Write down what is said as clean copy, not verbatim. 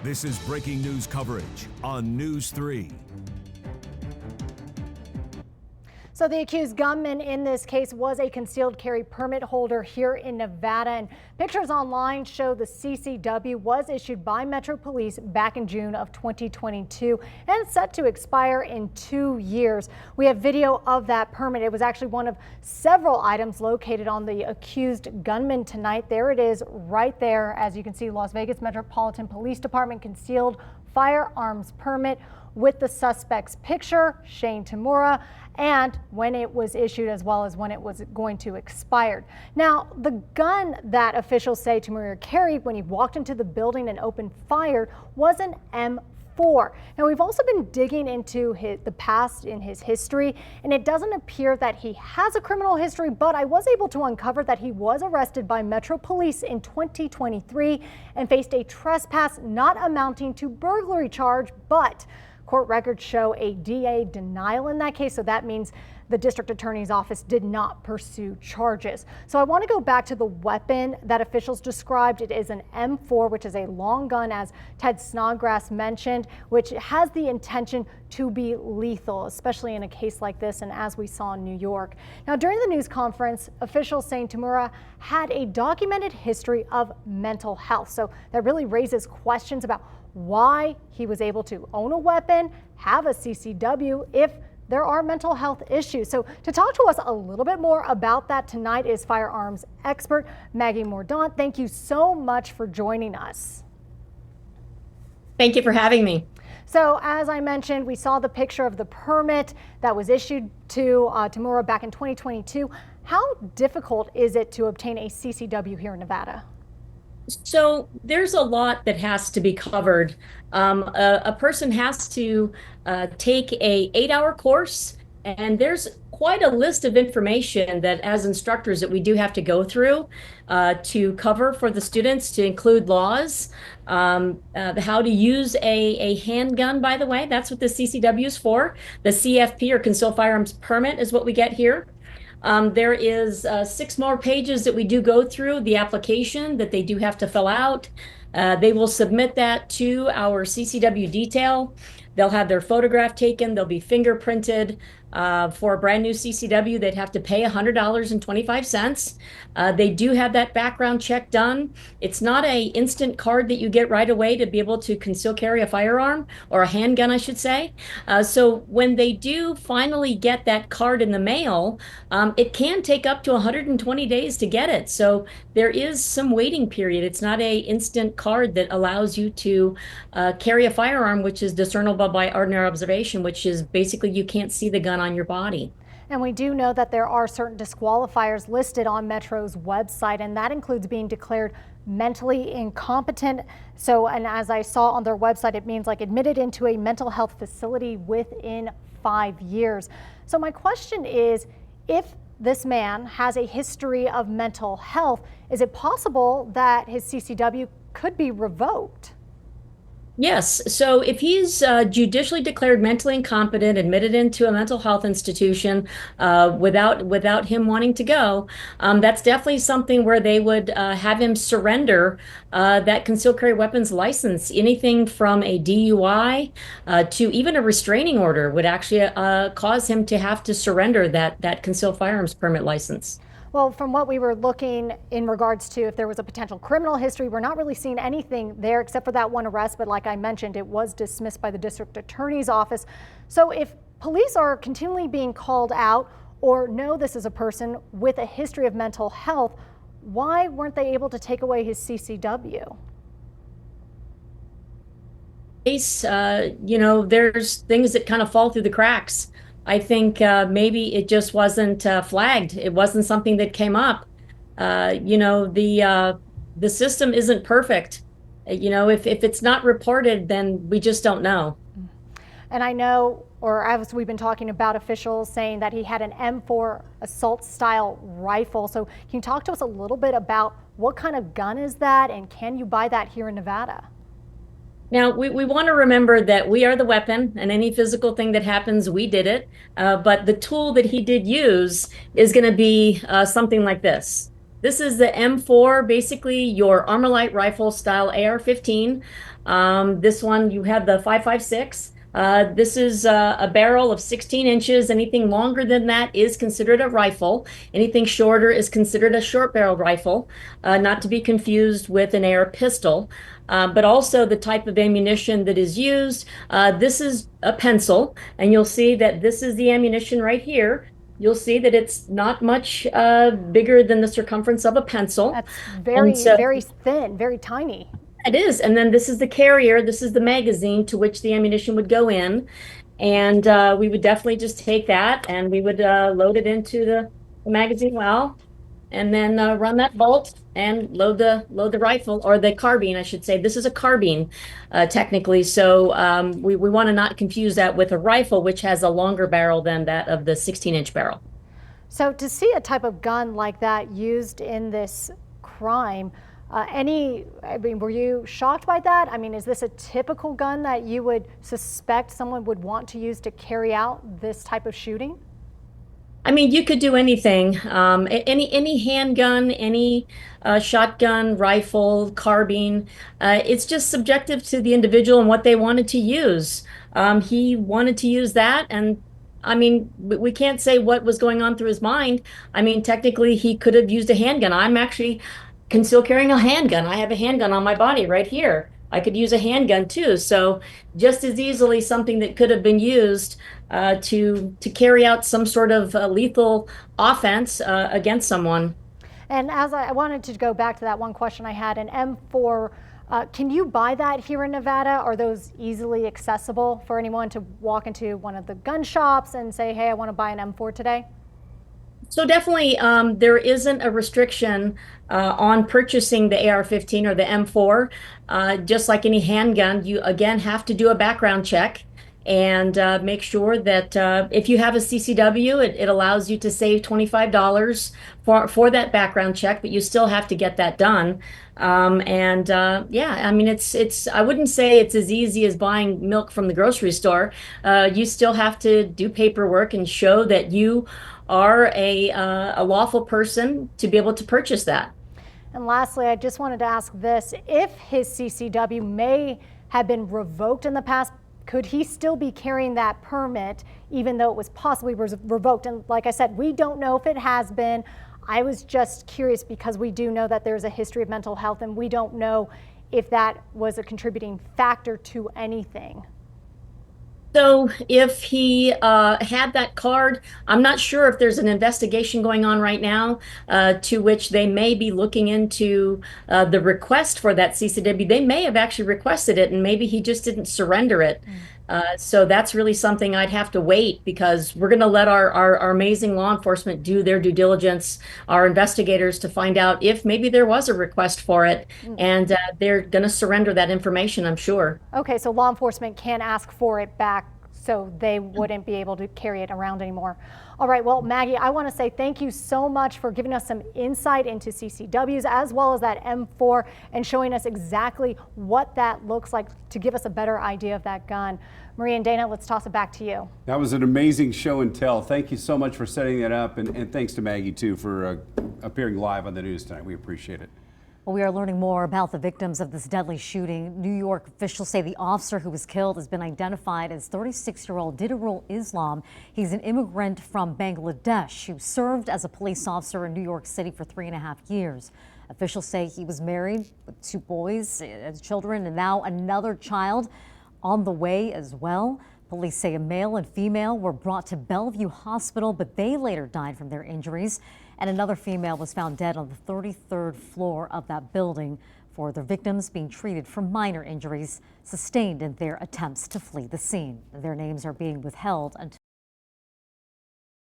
This is breaking news coverage on News 3. So the accused gunman in this case was a concealed carry permit holder here in Nevada, and pictures online show the CCW was issued by Metro Police back in June of 2022 and it's set to expire in 2 years. We have video of that permit. It was actually one of several items located on the accused gunman tonight. There it is right there. As you can see, Las Vegas Metropolitan Police Department concealed firearms permit with the suspect's picture, Shane Tamura, and when it was issued as well as when it was going to expire. Now, the gun that officials say Tamura carried when he walked into the building and opened fire was an M4. Now, we've also been digging into the past in his history, and it doesn't appear that he has a criminal history, but I was able to uncover that he was arrested by Metro Police in 2023 and faced a trespass not amounting to burglary charge, but court records show a DA denial in that case, so that means the district attorney's office did not pursue charges. So I want to go back to the weapon that officials described. It is an M4, which is a long gun, as Ted Snodgrass mentioned, which has the intention to be lethal, especially in a case like this and as we saw in New York. Now, during the news conference, officials saying Tamura had a documented history of mental health. So that really raises questions about why he was able to own a weapon, have a CCW, if there are mental health issues. So to talk to us a little bit more about that tonight is firearms expert Maggie Mordaunt. Thank you so much for joining us. Thank you for having me. So as I mentioned, we saw the picture of the permit that was issued to Tamura back in 2022. How difficult is it to obtain a CCW here in Nevada? So there's a lot that has to be covered. A person has to take a 8-hour course, and there's quite a list of information that as instructors that we do have to go through to cover for the students, to include laws, how to use a handgun, by the way. That's what the CCW is for. The CFP, or Concealed Firearms Permit, is what we get here. There is 6 more pages that we do go through, the application that they do have to fill out. They will submit that to our CCW detail. They'll have their photograph taken. They'll be fingerprinted. For a brand new CCW, they'd have to pay $100.25. They do have that background check done. It's not a instant card that you get right away to be able to conceal carry a firearm, or a handgun, I should say. So when they do finally get that card in the mail, it can take up to 120 days to get it. So there is some waiting period. It's not a instant card that allows you to carry a firearm, which is discernible by ordinary observation, which is basically you can't see the gun on your body. And we do know that there are certain disqualifiers listed on Metro's website, and that includes being declared mentally incompetent. So, and as I saw on their website, it means like admitted into a mental health facility within 5 years. So my question is, if this man has a history of mental health, is it possible that his CCW could be revoked? Yes. So if he's judicially declared mentally incompetent, admitted into a mental health institution without him wanting to go, that's definitely something where they would have him surrender that concealed carry weapons license. Anything from a DUI to even a restraining order would actually cause him to have to surrender that concealed firearms permit license. Well, from what we were looking in regards to if there was a potential criminal history, we're not really seeing anything there except for that one arrest. But like I mentioned, it was dismissed by the district attorney's office. So if police are continually being called out or know this is a person with a history of mental health, why weren't they able to take away his CCW? There's things that kind of fall through the cracks. I think maybe it just wasn't flagged. It wasn't something that came up. The system isn't perfect. If it's not reported, then we just don't know. And I know, or as we've been talking about, officials saying that he had an M4 assault style rifle. So can you talk to us a little bit about what kind of gun is that, and can you buy that here in Nevada? Now, we want to remember that we are the weapon, and any physical thing that happens, we did it. But the tool that he did use is going to be something like this. This is the M4, basically your Armalite rifle style AR-15. This one, you have the 5.56. This is a barrel of 16 inches. Anything longer than that is considered a rifle. Anything shorter is considered a short barrel rifle, not to be confused with an AR pistol. But also the type of ammunition that is used. This is a pencil, and you'll see that this is the ammunition right here. You'll see that it's not much bigger than the circumference of a pencil. That's And so very thin, very tiny. it is. And then this is the carrier. This is the magazine to which the ammunition would go in. And we would definitely just take that and we would load it into the magazine well, and then run that bolt and load the rifle, or the carbine, I should say. This is a carbine, technically. So we want to not confuse that with a rifle, which has a longer barrel than that of the 16-inch barrel. So to see a type of gun like that used in this crime, I mean, were you shocked by that? I mean, is this a typical gun that you would suspect someone would want to use to carry out this type of shooting? I mean, you could do anything. Any handgun, any shotgun, rifle, carbine. It's just subjective to the individual and what they wanted to use. He wanted to use that, and I mean, we can't say what was going on through his mind. I mean, technically, he could have used a handgun. I'm actually still carrying a handgun. I have a handgun on my body right here. I could use a handgun too. So just as easily something that could have been used to carry out some sort of lethal offense against someone. And as I wanted to go back to that one question I had, an M4, can you buy that here in Nevada? Are those easily accessible for anyone to walk into one of the gun shops and say, hey, I want to buy an M4 today? So definitely, there isn't a restriction on purchasing the AR-15 or the M4. Just like any handgun, you again have to do a background check and make sure that if you have a CCW, it allows you to save $25 for that background check, but you still have to get that done. Yeah, I mean, I wouldn't say it's as easy as buying milk from the grocery store. You still have to do paperwork and show that you are a lawful person to be able to purchase that. And lastly, I just wanted to ask this. If his CCW may have been revoked in the past, could he still be carrying that permit even though it was possibly revoked? And like I said, we don't know if it has been. I was just curious because we do know that there's a history of mental health, and we don't know if that was a contributing factor to anything. So if he had that card, I'm not sure if there's an investigation going on right now to which they may be looking into the request for that CCW. They may have actually requested it, and maybe he just didn't surrender it. So that's really something I'd have to wait, because we're going to let our amazing law enforcement do their due diligence, our investigators, to find out if maybe there was a request for it, and they're going to surrender that information, I'm sure. Okay, so law enforcement can ask for it back, so they wouldn't be able to carry it around anymore. All right, well, Maggie, I want to say thank you so much for giving us some insight into CCWs as well as that M4, and showing us exactly what that looks like to give us a better idea of that gun. Marie and Dana, let's toss it back to you. That was an amazing show and tell. Thank you so much for setting that up, and thanks to Maggie, too, for appearing live on the news tonight. We appreciate it. Well, we are learning more about the victims of this deadly shooting. New York officials say the officer who was killed has been identified as 36-year-old Didarul Islam. He's an immigrant from Bangladesh who served as a police officer in New York City for 3.5 years. Officials say he was married with 2 boys as children, and now another child on the way as well. Police say a male and female were brought to Bellevue Hospital, but they later died from their injuries. And another female was found dead on the 33rd floor of that building, for the victims being treated for minor injuries sustained in their attempts to flee the scene. Their names are being withheld until